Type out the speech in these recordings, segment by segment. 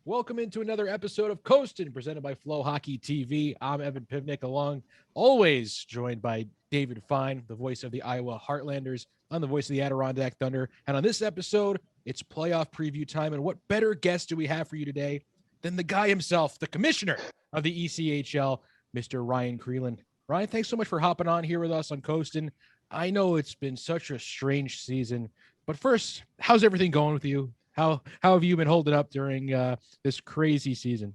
Welcome into another episode of Coastin, presented by FloHockey TV. I'm Evan Pivnik, along always joined by David Fine, the voice of the Iowa Heartlanders. I'm the voice of the Adirondack Thunder. And on this episode, it's playoff preview time. And what better guest do we have for you today than the guy himself, the commissioner of the ECHL, Mr. Ryan Crelin. Ryan, thanks so much for hopping on here with us on Coastin. I know it's been such a strange season, but first, how's everything going with you? How have you been holding up during this crazy season?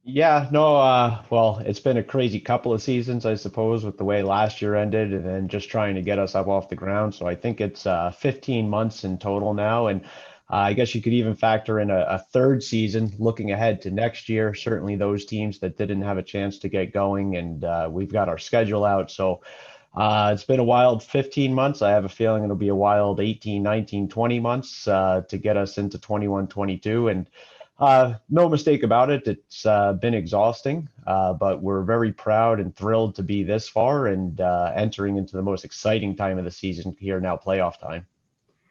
Well, it's been a crazy couple of seasons, I suppose, with the way last year ended and then just trying to get us up off the ground. So I think it's 15 months in total now. And I guess you could even factor in a third season looking ahead to next year. Certainly those teams that didn't have a chance to get going, and we've got our schedule out. So it's been a wild 15 months. I have a feeling it'll be a wild 18, 19, 20 months to get us into 21, 22. And no mistake about it, it's been exhausting, but we're very proud and thrilled to be this far and entering into the most exciting time of the season here now, playoff time.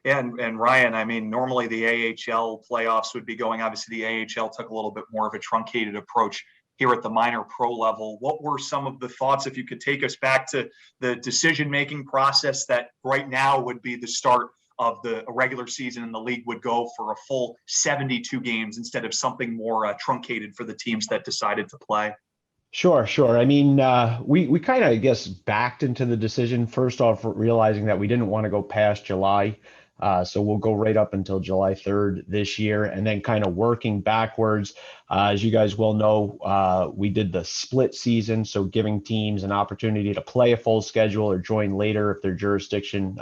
And Ryan, I mean, normally the AHL playoffs would be going. Obviously, the AHL took a little bit more of a truncated approach here at the minor pro level. What were some of the thoughts, if you could take us back to the decision-making process that right now would be the start of the regular season, and the league would go for a full 72 games instead of something more truncated for the teams that decided to play? Sure. I mean, we kind of, I guess, backed into the decision, first off, realizing that we didn't want to go past July. So we'll go right up until July 3rd this year, and then kind of working backwards. As you guys well know, we did the split season, so giving teams an opportunity to play a full schedule or join later if their jurisdiction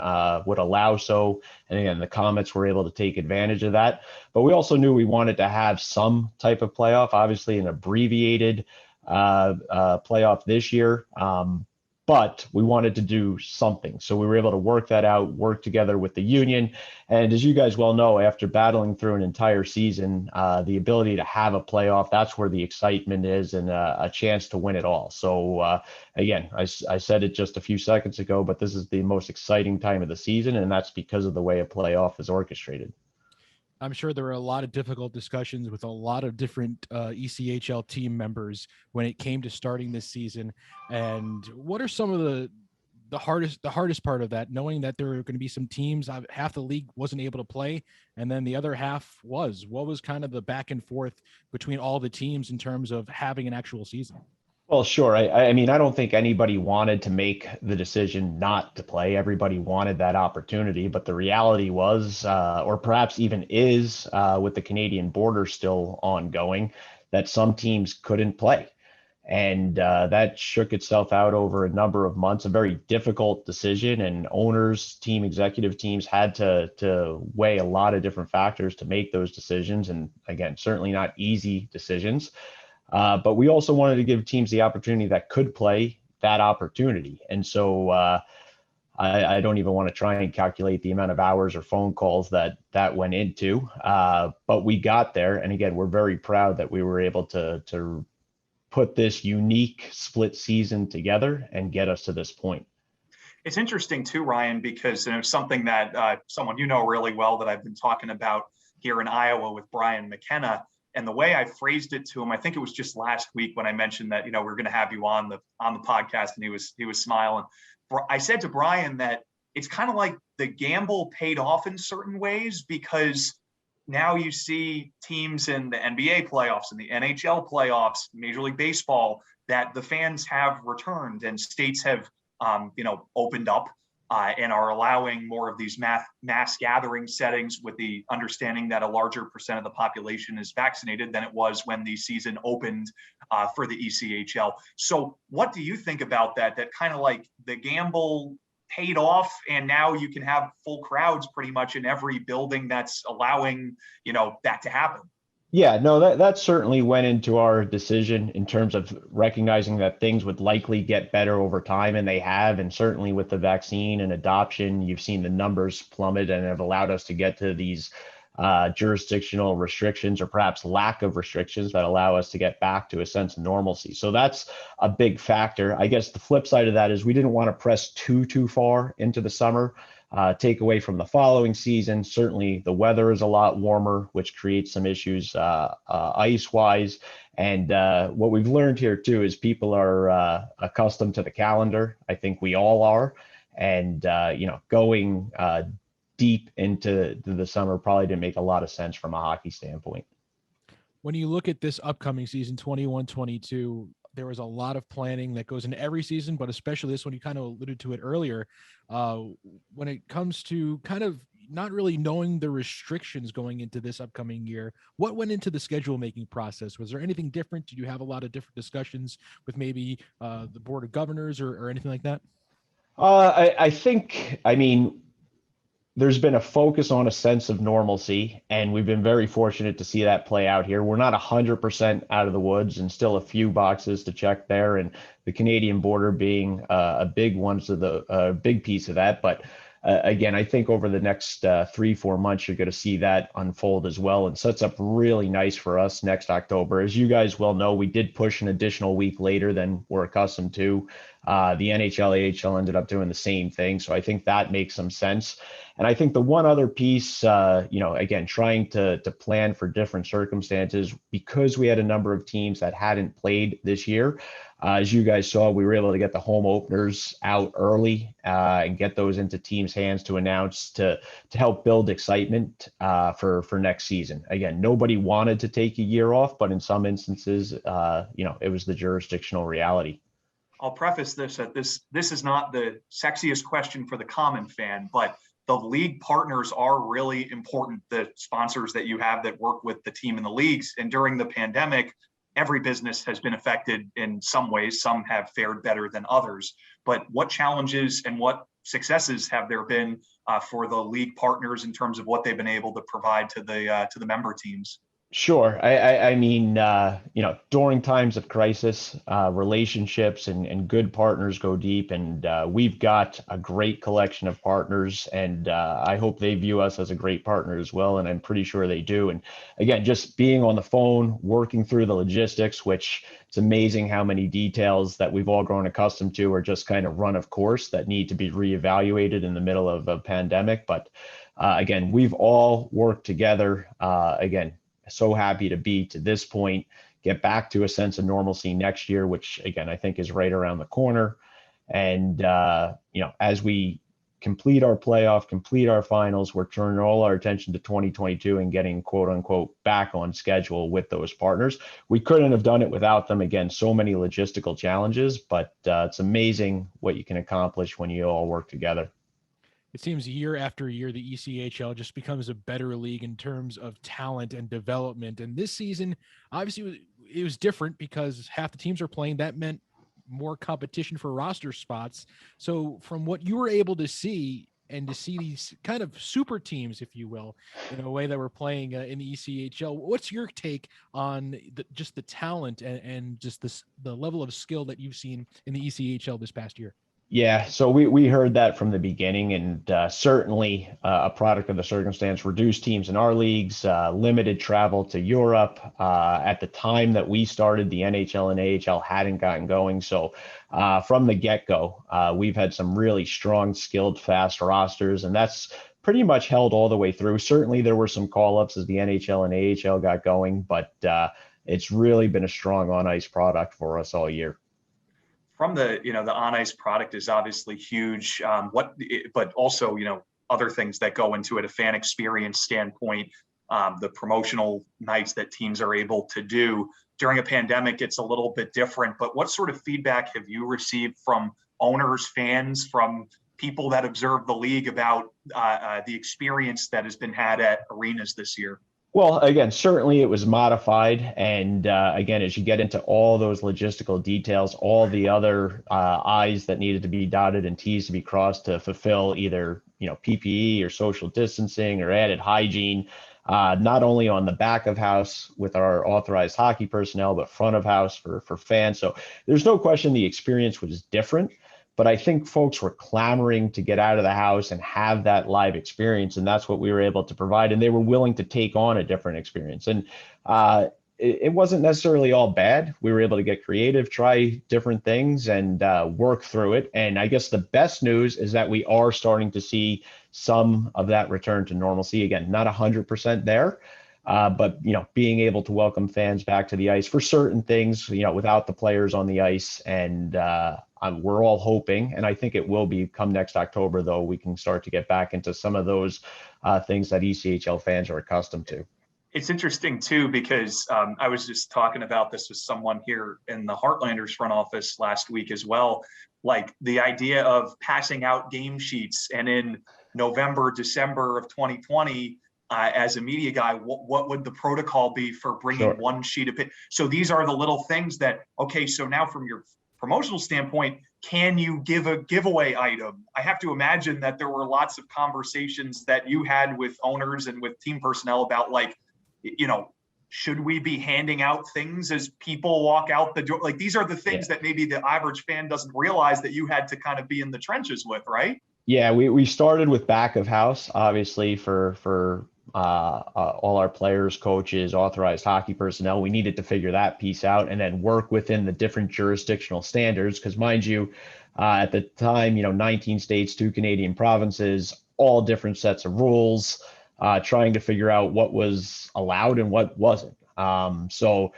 would allow so. And again, the Comets were able to take advantage of that. But we also knew we wanted to have some type of playoff, obviously an abbreviated playoff this year. But we wanted to do something. So we were able to work that out, work together with the union. And as you guys well know, after battling through an entire season, the ability to have a playoff, that's where the excitement is, and a chance to win it all. So again, I said it just a few seconds ago, but this is the most exciting time of the season, and that's because of the way a playoff is orchestrated. I'm sure there were a lot of difficult discussions with a lot of different ECHL team members when it came to starting this season. And what are some of the hardest part of that, knowing that there are going to be some teams, half the league wasn't able to play, and then the other half was? What was kind of the back and forth between all the teams in terms of having an actual season? Well, sure. I mean, I don't think anybody wanted to make the decision not to play. Everybody wanted that opportunity, but the reality was, or perhaps even is, with the Canadian border still ongoing, that some teams couldn't play. And that shook itself out over a number of months, a very difficult decision, and owners, team executive teams had to weigh a lot of different factors to make those decisions. And again, certainly not easy decisions. But we also wanted to give teams the opportunity that could play that opportunity. And so I don't even want to try and calculate the amount of hours or phone calls that went into, but we got there. And again, we're very proud that we were able to put this unique split season together and get us to this point. It's interesting too, Ryan, because something that someone you know really well that I've been talking about here in Iowa with Brian McKenna. And the way I phrased it to him, I think it was just last week when I mentioned that, we're going to have you on the podcast, and he was smiling. I said to Brian that it's kind of like the gamble paid off in certain ways, because now you see teams in the NBA playoffs and the NHL playoffs, Major League Baseball, that the fans have returned and states have, opened up. And are allowing more of these mass gathering settings, with the understanding that a larger percent of the population is vaccinated than it was when the season opened for the ECHL. So what do you think about that? That kind of like the gamble paid off, and now you can have full crowds pretty much in every building that's allowing, that to happen. Yeah, no, that certainly went into our decision in terms of recognizing that things would likely get better over time, and they have. And certainly with the vaccine and adoption, you've seen the numbers plummet and have allowed us to get to these jurisdictional restrictions, or perhaps lack of restrictions, that allow us to get back to a sense of normalcy. So that's a big factor. I guess the flip side of that is we didn't want to press too far into the summer. take away from the following season. Certainly the weather is a lot warmer, which creates some issues ice-wise. And what we've learned here too is people are accustomed to the calendar. I think we all are. And, going deep into the summer probably didn't make a lot of sense from a hockey standpoint. When you look at this upcoming season, 21-22, there was a lot of planning that goes into every season, but especially this one, you kind of alluded to it earlier. When it comes to kind of not really knowing the restrictions going into this upcoming year, what went into the schedule making process? Was there anything different? Did you have a lot of different discussions with maybe the board of governors or anything like that? I think, there's been a focus on a sense of normalcy, and we've been very fortunate to see that play out here. We're not 100% out of the woods, and still a few boxes to check there, and the Canadian border being a big one, so a big piece of that. But again, I think over the next 3-4 months, you're going to see that unfold as well, and sets up really nice for us next October. As you guys well know, we did push an additional week later than we're accustomed to. The NHL, AHL ended up doing the same thing, so I think that makes some sense. And I think the one other piece, again, trying to plan for different circumstances, because we had a number of teams that hadn't played this year. As you guys saw, we were able to get the home openers out early and get those into teams' hands to announce to help build excitement for next season. Again, nobody wanted to take a year off, but in some instances, it was the jurisdictional reality. I'll preface this that this is not the sexiest question for the common fan, but the league partners are really important. The sponsors that you have that work with the team in the leagues, and during the pandemic, every business has been affected in some ways. Some have fared better than others. But what challenges and what successes have there been for the league partners in terms of what they've been able to provide to the member teams? Sure. During times of crisis, relationships and good partners go deep, and we've got a great collection of partners, and I hope they view us as a great partner as well, and I'm pretty sure they do. And again, just being on the phone, working through the logistics, which it's amazing how many details that we've all grown accustomed to are just kind of run of course that need to be reevaluated in the middle of a pandemic. But again, we've all worked together. Again, so happy to be to this point, get back to a sense of normalcy next year, which again, I think is right around the corner. And, as we complete our playoff, complete our finals, we're turning all our attention to 2022 and getting quote unquote back on schedule with those partners. We couldn't have done it without them. Again, so many logistical challenges, but it's amazing what you can accomplish when you all work together. It seems year after year, the ECHL just becomes a better league in terms of talent and development. And this season, obviously, it was different because half the teams are playing. That meant more competition for roster spots. So from what you were able to see, and to see these kind of super teams, if you will, in a way that we're playing in the ECHL, what's your take on just the talent and just the level of skill that you've seen in the ECHL this past year? Yeah, so we heard that from the beginning, and certainly a product of the circumstance, reduced teams in our leagues, limited travel to Europe. At the time that we started, the NHL and AHL hadn't gotten going. So from the get-go, we've had some really strong, skilled, fast rosters, and that's pretty much held all the way through. Certainly there were some call-ups as the NHL and AHL got going, but it's really been a strong on-ice product for us all year. From the on ice product is obviously huge. But also, other things that go into it, a fan experience standpoint, the promotional nights that teams are able to do during a pandemic, it's a little bit different. But what sort of feedback have you received from owners, fans, from people that observe the league about the experience that has been had at arenas this year? Well, again, certainly it was modified. And again, as you get into all those logistical details, all the other I's that needed to be dotted and T's to be crossed to fulfill either, PPE or social distancing or added hygiene, not only on the back of house with our authorized hockey personnel, but front of house for fans. So there's no question the experience was different. But I think folks were clamoring to get out of the house and have that live experience. And that's what we were able to provide. And they were willing to take on a different experience. And it wasn't necessarily all bad. We were able to get creative, try different things, and work through it. And I guess the best news is that we are starting to see some of that return to normalcy. Again, not 100% there, but being able to welcome fans back to the ice for certain things, without the players on the ice. And we're all hoping, and I think it will be come next October, though, we can start to get back into some of those things that ECHL fans are accustomed to. It's interesting too, because I was just talking about this with someone here in the Heartlanders front office last week as well. Like the idea of passing out game sheets, and in November, December of 2020, as a media guy, what would the protocol be for bringing one sheet of paper? So these are the little things that, okay, so now from your promotional standpoint, can you give a giveaway item? I have to imagine that there were lots of conversations that you had with owners and with team personnel about, like, should we be handing out things as people walk out the door? Like, these are the things that maybe the average fan doesn't realize that you had to kind of be in the trenches with, right? Yeah, we started with back of house, obviously, for all our players, coaches, authorized hockey personnel. We needed to figure that piece out and then work within the different jurisdictional standards. Because mind you, at the time, 19 states, 2 Canadian provinces, all different sets of rules. Trying to figure out what was allowed and what wasn't. So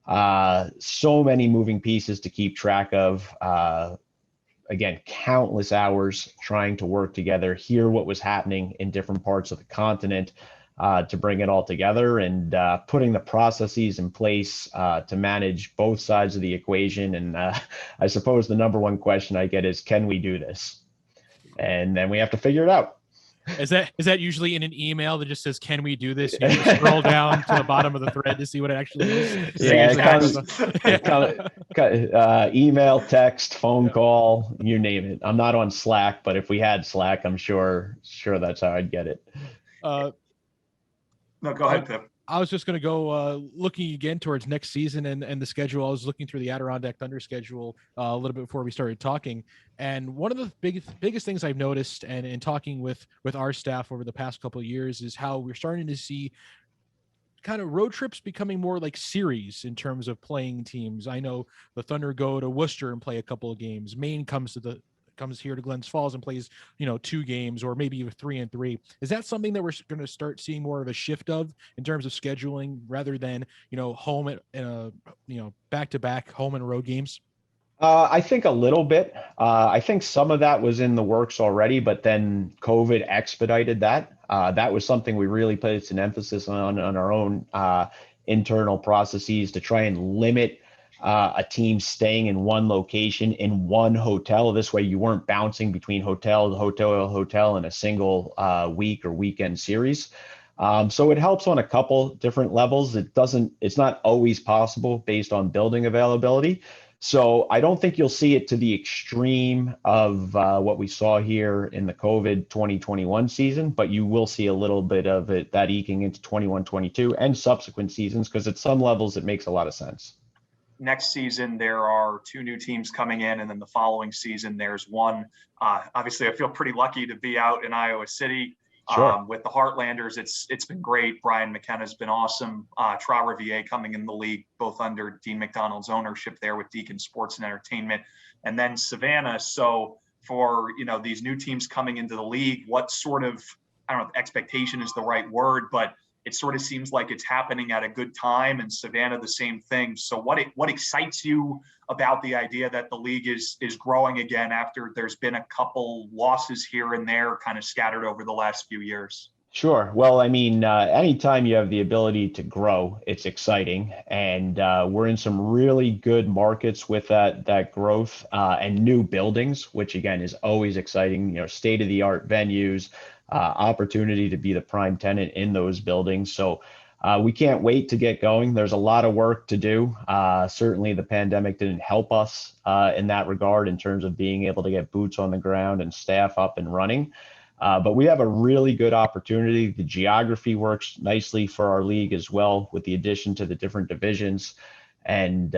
many moving pieces to keep track of. Again, countless hours trying to work together, hear what was happening in different parts of the continent to bring it all together, and putting the processes in place to manage both sides of the equation. And I suppose the number one question I get is, can we do this? And then we have to figure it out. Is that usually in an email that just says, can we do this? You just scroll down to the bottom of the thread to see what it actually is. Email, text, phone call, you name it. I'm not on Slack, but if we had Slack, I'm sure that's how I'd get it. No, go ahead, Pip. I was just going to go looking again towards next season and the schedule. I was looking through the Adirondack Thunder schedule a little bit before we started talking. And one of the biggest things I've noticed and in talking with our staff over the past couple of years is how we're starting to see kind of road trips becoming more like series in terms of playing teams. I know the Thunder go to Worcester and play a couple of games. Maine comes here to Glens Falls and plays, 2 games or maybe even 3 and 3. Is that something that we're going to start seeing more of a shift of in terms of scheduling rather than, home at, back-to-back home and road games? I think a little bit. I think some of that was in the works already, but then COVID expedited that. That was something we really placed an emphasis on our own internal processes to try and limit a team staying in one location in one hotel. This way you weren't bouncing between hotel to hotel in a single week or weekend series. So it helps on a couple different levels. It's not always possible based on building availability. So I don't think you'll see it to the extreme of what we saw here in the COVID 2021 season, but you will see a little bit of it that eking into 21-22 and subsequent seasons, because at some levels it makes a lot of sense. Next season, there are 2 new teams coming in, and then the following season, there's one. Obviously, I feel pretty lucky to be out in Iowa City. Sure. With the Heartlanders. It's been great. Brian McKenna's been awesome. Trois-Rivières coming in the league, both under Dean McDonald's ownership there with Deacon Sports and Entertainment, and then Savannah. So for these new teams coming into the league, what sort of, I don't know if expectation is the right word, but it sort of seems like it's happening at a good time, and Savannah the same thing. So what excites you about the idea that the league is growing again after there's been a couple losses here and there kind of scattered over the last few years? Sure. Well, I mean, anytime you have the ability to grow, it's exciting. And we're in some really good markets with that growth and new buildings, which again is always exciting, state-of-the-art venues, opportunity to be the prime tenant in those buildings. So we can't wait to get going. There's a lot of work to do. Certainly the pandemic didn't help us in that regard in terms of being able to get boots on the ground and staff up and running. But we have a really good opportunity. The geography works nicely for our league as well with the addition to the different divisions. And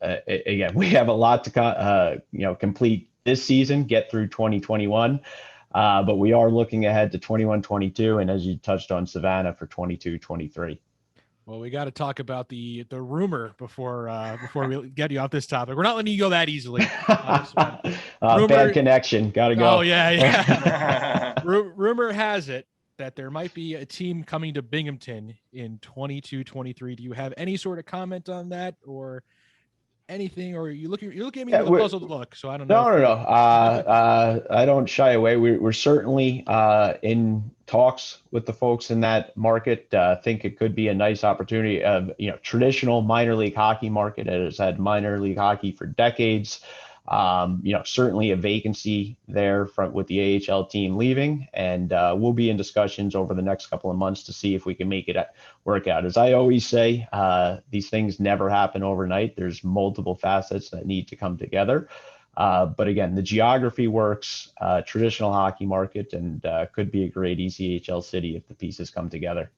again, we have a lot to complete this season, get through 2021. But we are looking ahead to 21-22, and as you touched on, Savannah for 22-23. Well, we got to talk about the rumor before we get you off this topic. We're not letting you go that easily. Bad connection. Got to go. Oh yeah. Rumor has it that there might be a team coming to Binghamton in 22-23. Do you have any sort of comment on that or anything? Or you're looking at me with a puzzled look, so I don't know. No. I don't shy away. We're certainly in talks with the folks in that market. Think it could be a nice opportunity. Traditional minor league hockey market has had minor league hockey for decades. Certainly a vacancy there with the AHL team leaving, and we'll be in discussions over the next couple of months to see if we can make it work out. As I always say, these things never happen overnight. There's multiple facets that need to come together. But again, the geography works, traditional hockey market, and could be a great ECHL city if the pieces come together.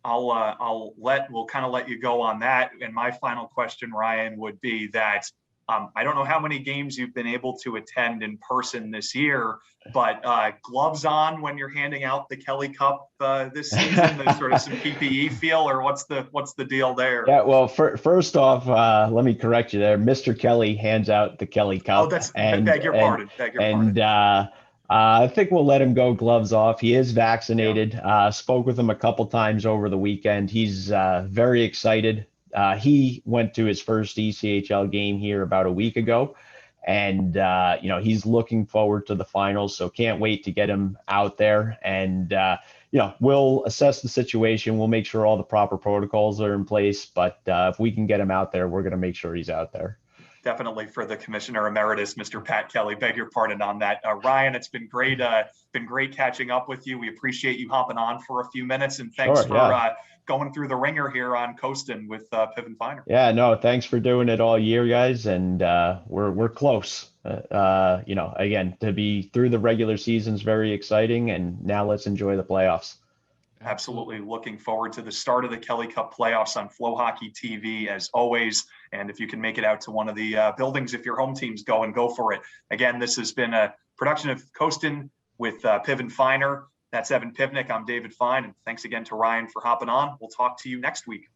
We'll kind of let you go on that. And my final question, Ryan, would be that I don't know how many games you've been able to attend in person this year, but gloves on when you're handing out the Kelly Cup this season. There's sort of some PPE feel, or what's the deal there? Yeah, well, first off, let me correct you there. Mr. Kelly hands out the Kelly Cup. Oh, beg your pardon. I think we'll let him go gloves off. He is vaccinated. Yeah. Spoke with him a couple times over the weekend. He's very excited. He went to his first ECHL game here about a week ago, and he's looking forward to the finals. So can't wait to get him out there. And we'll assess the situation. We'll make sure all the proper protocols are in place. But if we can get him out there, we're going to make sure he's out there. Definitely for the Commissioner Emeritus, Mr. Pat Kelly. Beg your pardon on that. Ryan, it's been great. Been great catching up with you. We appreciate you hopping on for a few minutes, and thanks for going through the ringer here on Coastin with Piv and Finer. Yeah, no, thanks for doing it all year, guys, and we're close. Again, to be through the regular season is very exciting, and now let's enjoy the playoffs. Absolutely. Looking forward to the start of the Kelly Cup playoffs on FloHockey TV as always. And if you can make it out to one of the buildings, if your home team's go for it. Again, this has been a production of Coastin with Piv and Finer. That's Evan Pivnik. I'm David Fine. And thanks again to Ryan for hopping on. We'll talk to you next week.